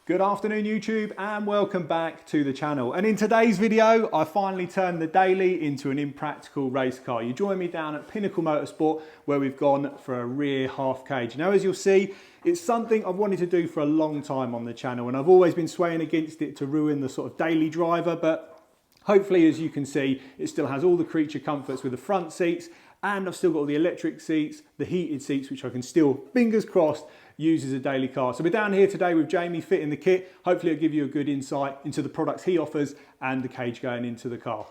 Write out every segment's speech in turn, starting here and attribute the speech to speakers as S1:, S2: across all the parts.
S1: Good afternoon YouTube and welcome back to the channel. And in today's video, I finally turned the daily into an impractical race car. You join me down at Pinnacle Motorsport where we've gone for a rear half cage. Now as you'll see, it's something I've wanted to do for a long time on the channel and I've always been swaying against it to ruin the sort of daily driver, but hopefully as you can see, it still has all the creature comforts with the front seats, and I've still got all the electric seats, the heated seats, which I can still, fingers crossed, use as a daily car. So we're down here today with Jamie fitting the kit. Hopefully it'll give you a good insight into the products he offers and the cage going into the car.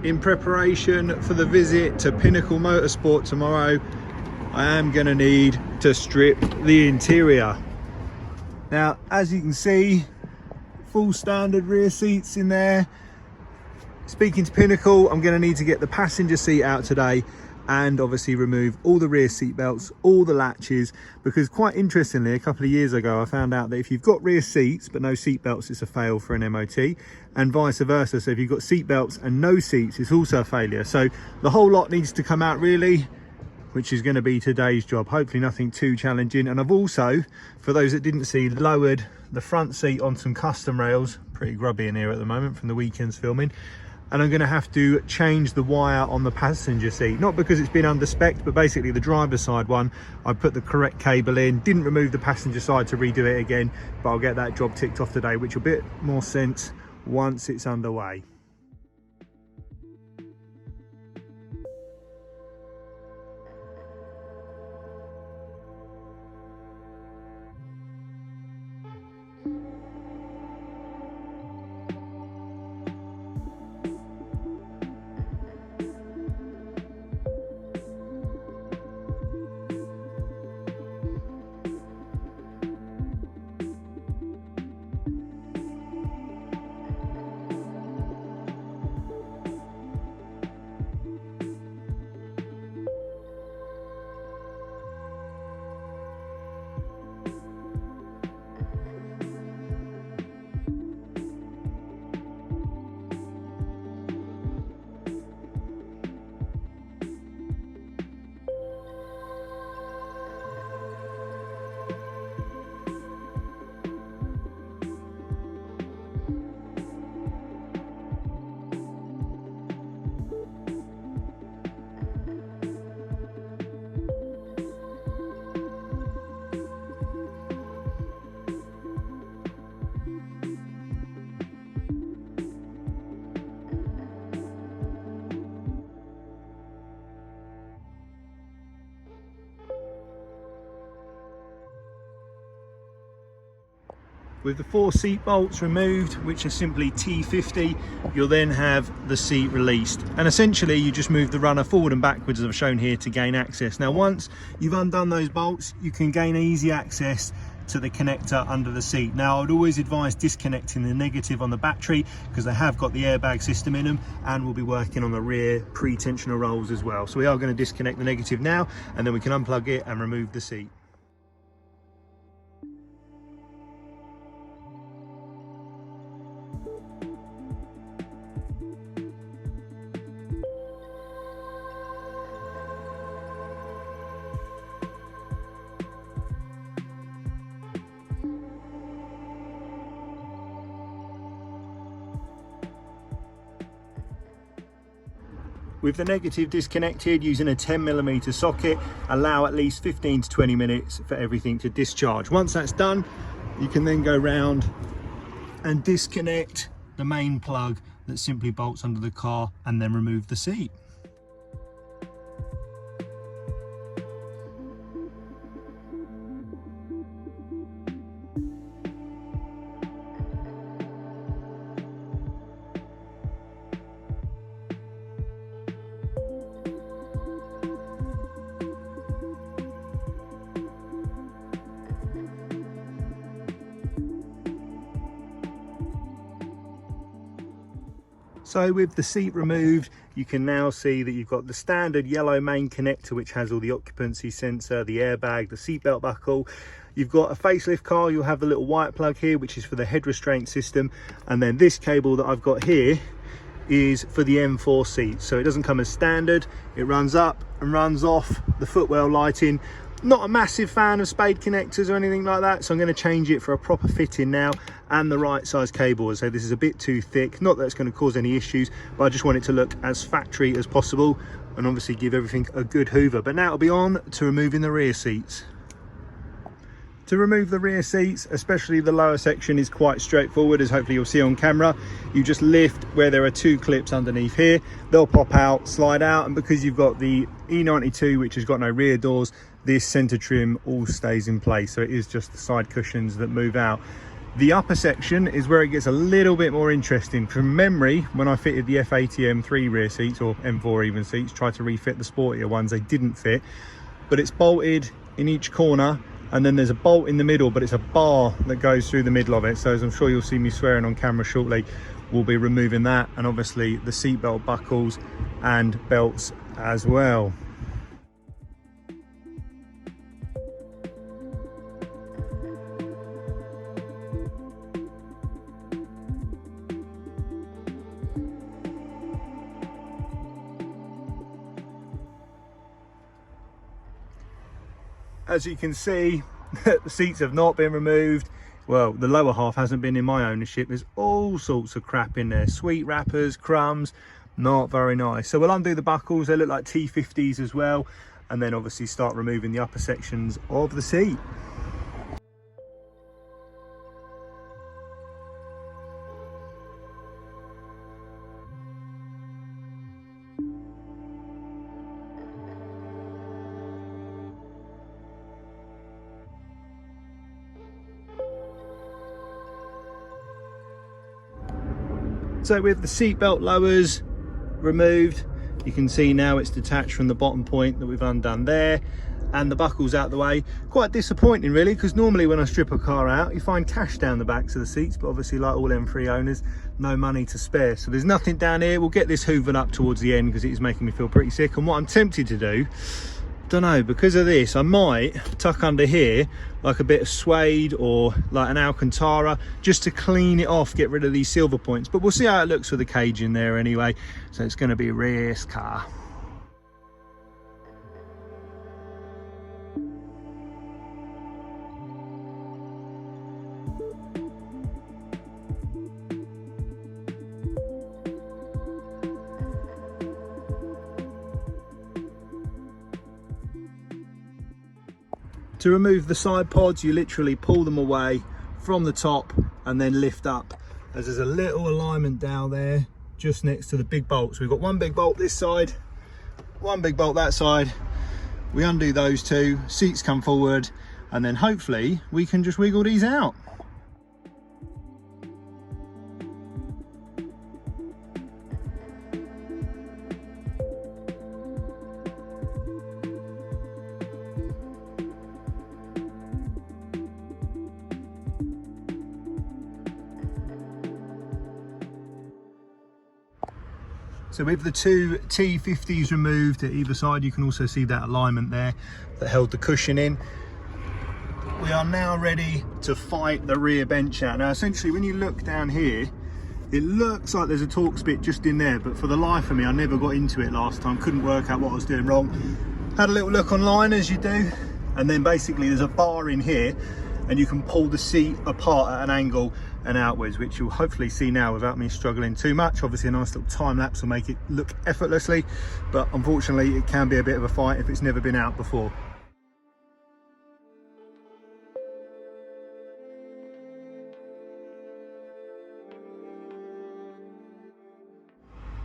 S1: In preparation for the visit to Pinnacle Motorsport tomorrow, I am going to need to strip the interior. Now, as you can see, full standard rear seats in there. Speaking to Pinnacle, I'm going to need to get the passenger seat out today and obviously remove all the rear seat belts, all the latches, because quite interestingly, a couple of years ago, I found out that if you've got rear seats but no seat belts, it's a fail for an MOT, and vice versa. So if you've got seat belts and no seats, it's also a failure. So the whole lot needs to come out really, which is going to be today's job. Hopefully nothing too challenging. And I've also, for those that didn't see, lowered the front seat on some custom rails. Pretty grubby in here at the moment from the weekend's filming. And I'm going to have to change the wire on the passenger seat, not because it's been under spec, but basically the driver's side one, I put the correct cable in, didn't remove the passenger side to redo it again, but I'll get that job ticked off today, which will be a bit more sense once it's underway. With the 4 seat bolts removed, which are simply T50, you'll then have the seat released. And essentially you just move the runner forward and backwards as I've shown here to gain access. Now once you've undone those bolts, you can gain easy access to the connector under the seat. Now I would always advise disconnecting the negative on the battery because they have got the airbag system in them, and we'll be working on the rear pre-tensioner rolls as well. So we are going to disconnect the negative now, and then we can unplug it and remove the seat. With the negative disconnected, using a 10mm socket, allow at least 15 to 20 minutes for everything to discharge. Once that's done, you can then go round and disconnect the main plug that simply bolts under the car and then remove the seat. So with the seat removed, you can now see that you've got the standard yellow main connector, which has all the occupancy sensor, the airbag, the seatbelt buckle. You've got a facelift car, you'll have the little white plug here, which is for the head restraint system. And then this cable that I've got here is for the M4 seat. So it doesn't come as standard, it runs up and runs off the footwell lighting. Not a massive fan of spade connectors or anything like that, so I'm going to change it for a proper fitting now and the right size cable. So this is a bit too thick, not that it's going to cause any issues, but I just want it to look as factory as possible and obviously give everything a good hoover. But now it'll be on to removing the rear seats. To remove the rear seats, especially the lower section, is quite straightforward, as hopefully you'll see on camera. You just lift where there are two clips underneath here, they'll pop out, slide out, and because you've got the E92 which has got no rear doors, this center trim all stays in place, so it is just the side cushions that move out. The upper section is where it gets a little bit more interesting. From memory, when I fitted the F80 M3 rear seats, or M4 even seats, tried to refit the sportier ones, they didn't fit, but it's bolted in each corner, and then there's a bolt in the middle, but it's a bar that goes through the middle of it. So as I'm sure you'll see me swearing on camera shortly, we'll be removing that, and obviously the seatbelt buckles and belts as well. As you can see, the seats have not been removed. Well, the lower half hasn't been in my ownership. There's all sorts of crap in there. Sweet wrappers, crumbs, not very nice. So we'll undo the buckles. They look like T50s as well. And then obviously start removing the upper sections of the seat. So with the seatbelt lowers removed, you can see now it's detached from the bottom point that we've undone there, and the buckles out the way. Quite disappointing really, because normally when I strip a car out, you find cash down the backs of the seats, but obviously like all M3 owners, no money to spare. So there's nothing down here. We'll get this hoovered up towards the end because it is making me feel pretty sick. And what I'm tempted to do, don't know, because of this, I might tuck under here like a bit of suede or like an Alcantara, just to clean it off, get rid of these silver points. But we'll see how it looks with the cage in there anyway. So it's going to be a race car. To remove the side pods, you literally pull them away from the top and then lift up, as there's a little alignment down there just next to the big bolt. So we've got one big bolt this side, one big bolt that side. We undo those two, seats come forward, and then hopefully we can just wiggle these out. So with the two T50s removed at either side, you can also see that alignment there that held the cushion in. We are now ready to fight the rear bench out. Now essentially when you look down here, it looks like there's a Torx bit just in there, but for the life of me I never got into it last time, couldn't work out what I was doing wrong. Had a little look online as you do, and then basically there's a bar in here and you can pull the seat apart at an angle and outwards, which you'll hopefully see now without me struggling too much. Obviously a nice little time lapse will make it look effortlessly, but unfortunately it can be a bit of a fight if it's never been out before.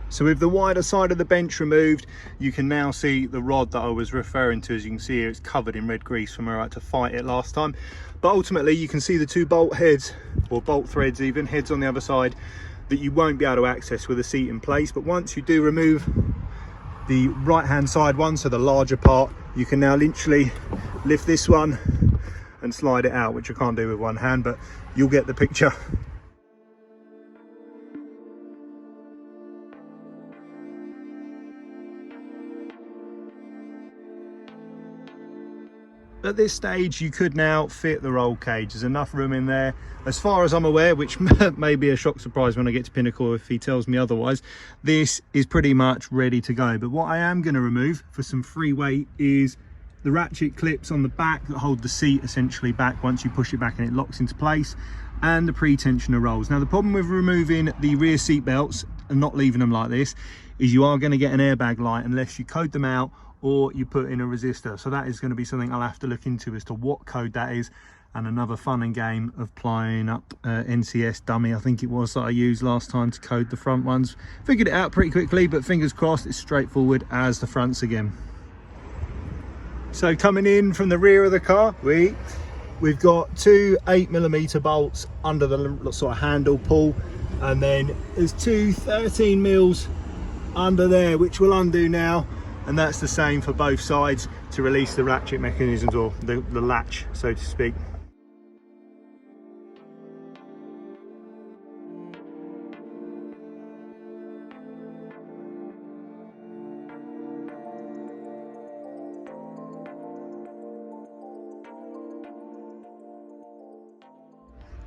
S1: So with the wider side of the bench removed, you can now see the rod that I was referring to. As you can see here, it's covered in red grease from where I had to fight it last time. But ultimately you can see the two bolt heads, or bolt threads even, heads on the other side, that you won't be able to access with the seat in place. But once you do remove the right hand side one, so the larger part, you can now literally lift this one and slide it out, which I can't do with one hand, but you'll get the picture. At this stage you could now fit the roll cage. There's enough room in there as far as I'm aware, which may be a shock surprise when I get to Pinnacle if he tells me otherwise. This is pretty much ready to go, but what I am going to remove for some free weight is the ratchet clips on the back that hold the seat essentially back once you push it back and it locks into place, and the pre-tensioner rolls. Now the problem with removing the rear seat belts and not leaving them like this is you are going to get an airbag light unless you code them out or you put in a resistor. So that is going to be something I'll have to look into as to what code that is, and another fun and game of applying up NCS dummy, I think it was, that I used last time to code the front ones. Figured it out pretty quickly, but fingers crossed it's straightforward as the fronts again. So coming in from the rear of the car, we've got two 8mm bolts under the sort of handle pull, and then there's two 13mm under there which we'll undo now, and that's the same for both sides to release the ratchet mechanisms, or the latch so to speak.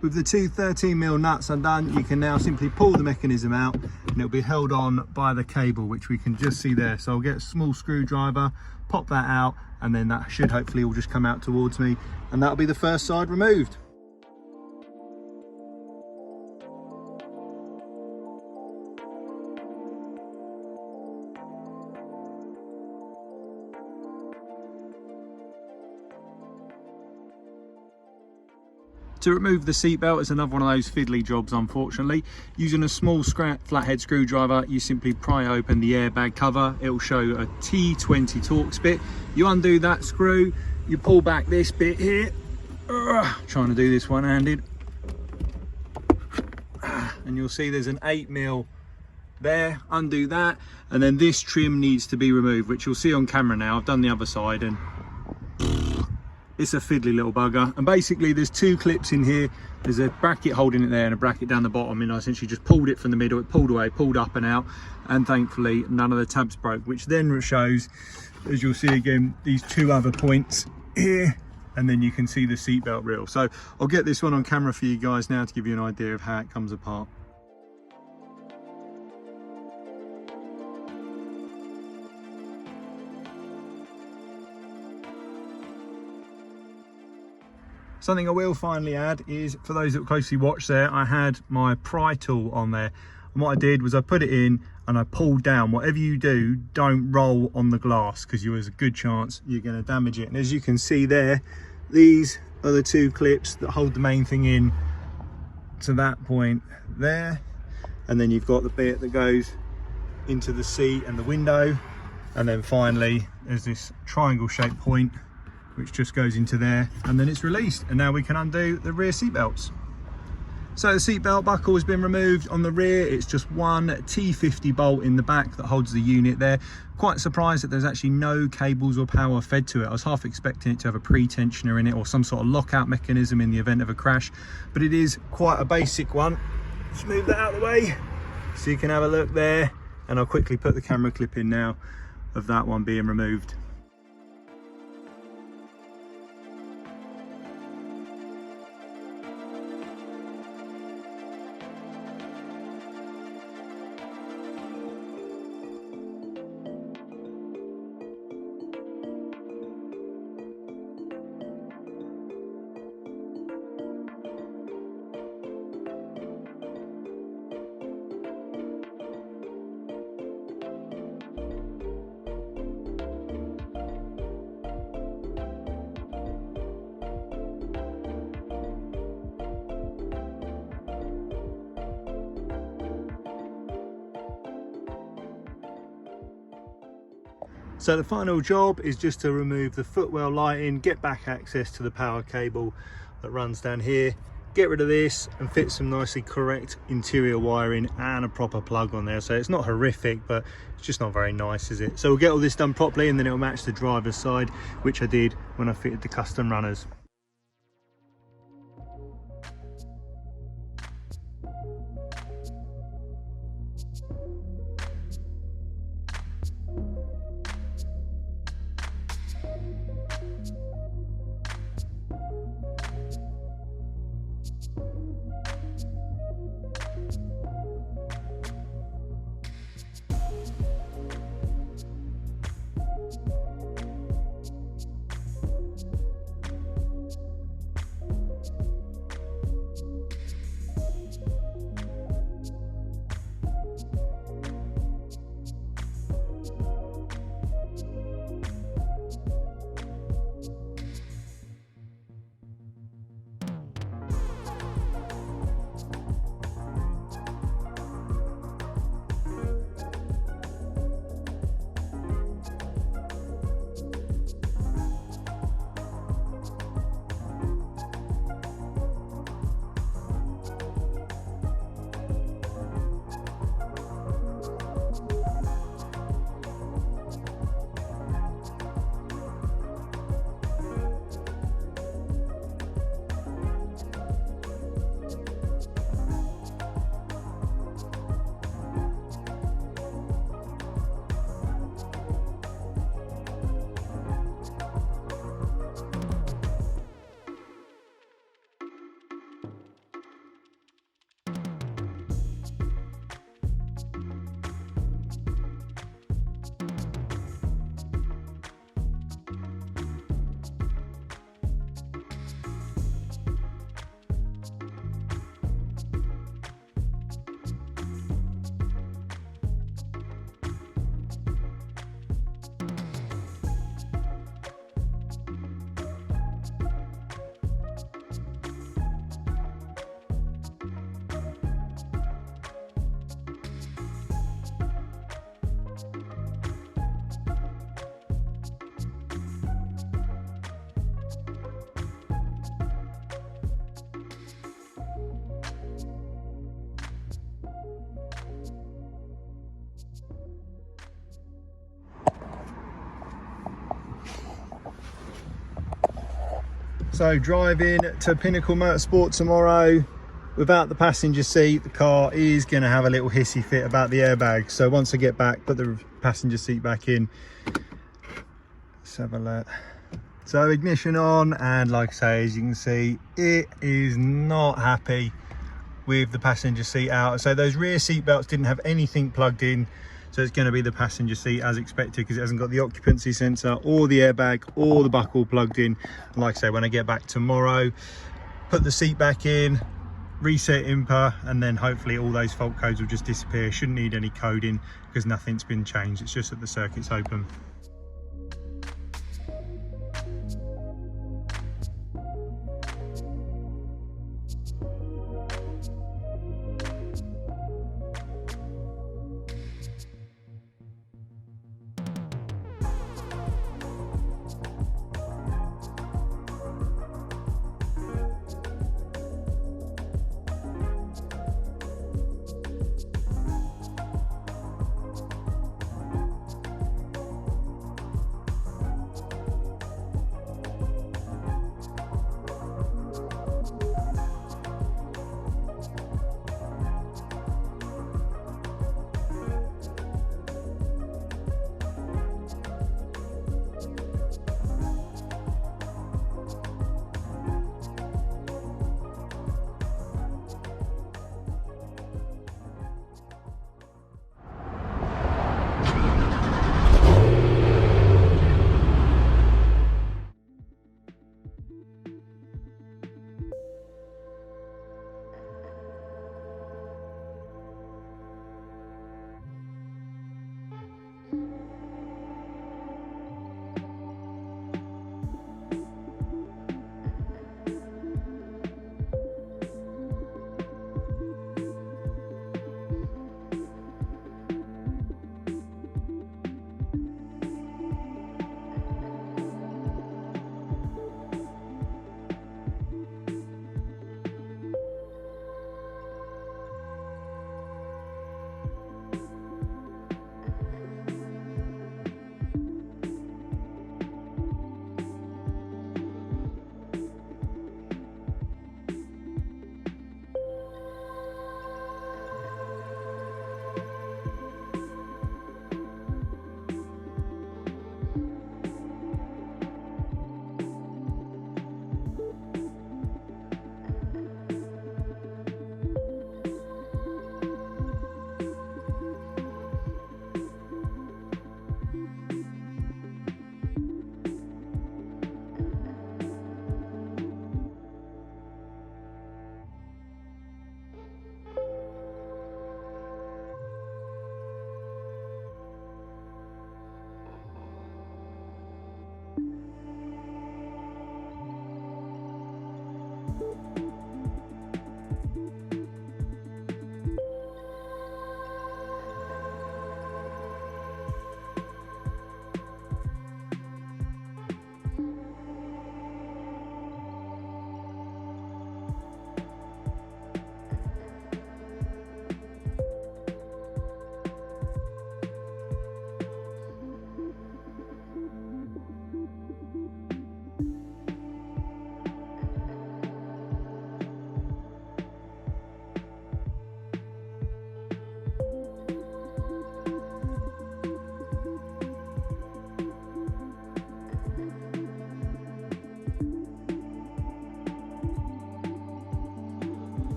S1: With the two 13mm nuts undone, you can now simply pull the mechanism out and it'll be held on by the cable, which we can just see there. So I'll get a small screwdriver, pop that out, and then that should hopefully all just come out towards me, and that'll be the first side removed. To remove the seatbelt is another one of those fiddly jobs, unfortunately. Using a small flathead screwdriver, you simply pry open the airbag cover. It will show a T20 Torx bit. You undo that screw, you pull back this bit here. Trying to do this one-handed. And you'll see there's an 8mm there. Undo that, and then this trim needs to be removed, which you'll see on camera now. I've done the other side, and it's a fiddly little bugger. And basically there's two clips in here. There's a bracket holding it there and a bracket down the bottom, and I essentially just pulled it from the middle. It pulled away, pulled up and out, and thankfully none of the tabs broke, which then shows, as you'll see again, these two other points here, and then you can see the seatbelt reel. So I'll get this one on camera for you guys now to give you an idea of how it comes apart. Something I will finally add is, for those that closely watched there, I had my pry tool on there, and what I did was I put it in and I pulled down. Whatever you do, don't roll on the glass, because there's a good chance you're going to damage it. And as you can see there, these are the two clips that hold the main thing in to that point there, and then you've got the bit that goes into the seat and the window, and then finally there's this triangle shaped point which just goes into there, and then it's released, and now we can undo the rear seat belts. So the seat belt buckle has been removed on the rear. It's just one T50 bolt in the back that holds the unit there. Quite surprised that there's actually no cables or power fed to it. I was half expecting it to have a pre-tensioner in it or some sort of lockout mechanism in the event of a crash, but it is quite a basic one. Just move that out of the way so you can have a look there, and I'll quickly put the camera clip in now of that one being removed. So the final job is just to remove the footwell lighting, get back access to the power cable that runs down here, get rid of this and fit some nicely correct interior wiring and a proper plug on there. So it's not horrific, but it's just not very nice, is it? So we'll get all this done properly, and then it'll match the driver's side, which I did when I fitted the custom runners. So driving to Pinnacle Motorsport tomorrow without the passenger seat, the car is going to have a little hissy fit about the airbag. So once I get back, put the passenger seat back in. Let's have a look. So ignition on, and like I say, as you can see, it is not happy with the passenger seat out. So those rear seat belts didn't have anything plugged in, so it's going to be the passenger seat as expected, because it hasn't got the occupancy sensor or the airbag or the buckle plugged in. And like I say, when I get back tomorrow, put the seat back in, reset IMPA, and then hopefully all those fault codes will just disappear. Shouldn't need any coding because nothing's been changed, it's just that the circuit's open.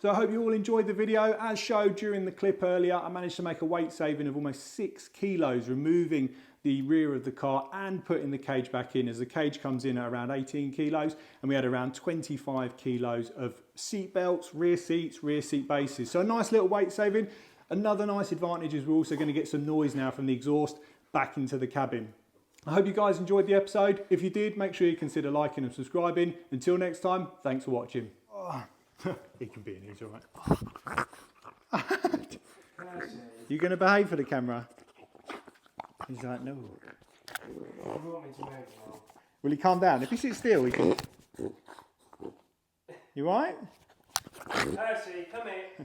S1: So I hope you all enjoyed the video. As showed during the clip earlier, I managed to make a weight saving of almost 6 kilos, removing the rear of the car and putting the cage back in, as the cage comes in at around 18 kilos and we had around 25 kilos of seat belts, rear seat bases. So a nice little weight saving. Another nice advantage is we're also going to get some noise now from the exhaust back into the cabin. I hope you guys enjoyed the episode. If you did, make sure you consider liking and subscribing. Until next time, thanks for watching. Oh, he can be in, he's all right. You going to behave for the camera? He's like, no. Will he calm down? If he sits still, he can... You right?
S2: Percy, come here.